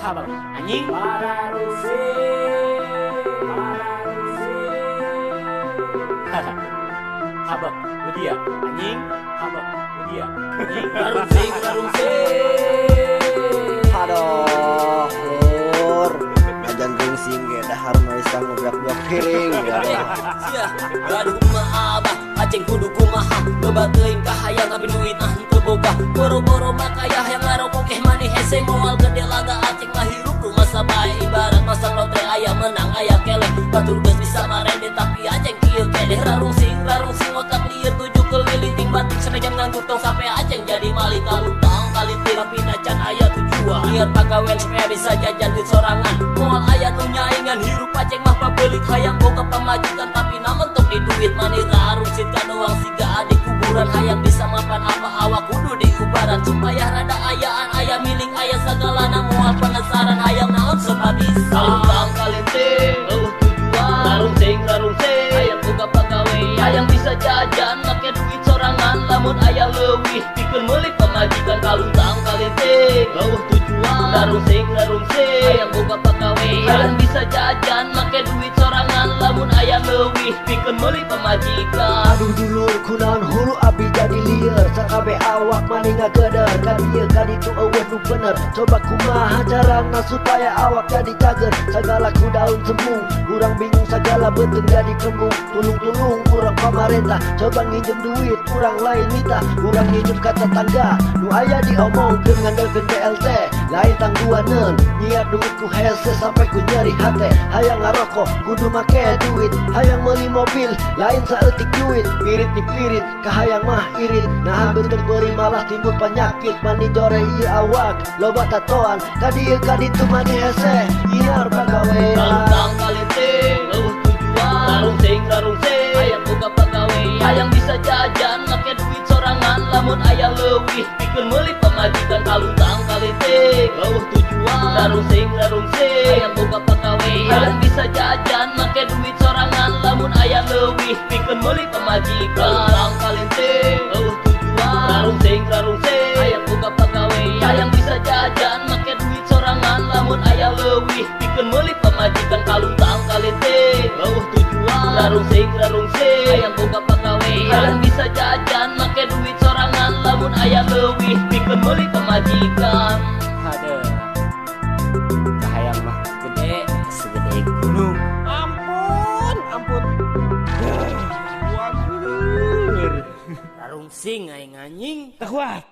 Habang anjing Habang dia anjing Habang dia anjing garungsing Aduh, Lur. Ajan ringsing ge dahar mah isang ngebrak-blok kiring ya. Sia, gaduh mah abah, aceng kudu kumaha, loba teuing kahayang tapi duit teu boga. Boro-boro makaya hayang ngarokok mani hese moal gede laga aceng mah hirup rumah sabae ibarat masang lotre aya menang aya keleh. Batur geus bisa marende tapi aceng kieu keleh rarungsing otak lieur tujuh keliling ting batik senajan nganggur tong sampai aceng jadi malik kalutang kali tapi nacan aya tujuan. Niat pagawean supaya bisa jajan duit sorangan. Moal aya nu nyaingan hirup aceng mah pabelik hayang boga pamajikan tapi namentok di duit mani rarungsing ka doang siga adik kuburan hayang bisa mapan apa awak kudu diubaran supaya rada ayaan aya miling aya sagalana moal penasaran hayang naon sebabisa kalutang kalinting eueuh tujuan rarungsing hayang boga pagawean hayang bisa jajan make duit sorangan lamun aya leuwih pikeun meuli pamajikan kalutang kalinting eueuh tujuan rarungsing hayang boga pagawean hayang bisa jajan make duit sorangan lamun aya leuwih pikeun meuli pamajikan. Aduh dulur kunaon hulu abi jadi lieur sakabe awak mani ngageder ka dieu ka ditu eueuh nu bener coba kumaha carana supaya awak jadi cager sagala ku daun sembung urang bingung sagala beuteung jadi kembung tulung urang pamarentah coba nginjem duit urang lain minta urang nginjem ka tetangga nu aya diomongkeun ngandalkeun BLT lain tangguaneun nyiar duit ku hese sampai ku nyeri hate hayang ngarokok kudu make duit hayang meuli mobil lain saeutik duit pirit di pirit kahayang mah irit nah bener beri malah timbul penyakit mani jore ieu awak loba tatoan ka dieu ka ditu mani hese nyiar pagawean kalutang kalinting eueuh tujuan rarungsing hayang boga pagawean hayang bisa jajan make duit sorangan lamun aya leuwih pikeun meuli pamajikan kalutang kalinting eueuh tujuan rarungsing hayang boga pagawean hayang bisa jajan make duit sorangan lamun aya leuwih pikeun meuli pamajikan kalutang kalinting eueuh tujuan rarungsing hayang boga pagawean hayang bisa jajan make duit sorangan lamun aya leuwih pikeun meuli pamajikan kalutang kalinting eueuh tujuan rarungsing hayang boga pagawean hayang bisa jajan make duit sorangan lamun aya leuwih pikeun meuli pamajikan. Aduh kahayang mah gede segede gunung ampun rarungsing aing anjing kuat.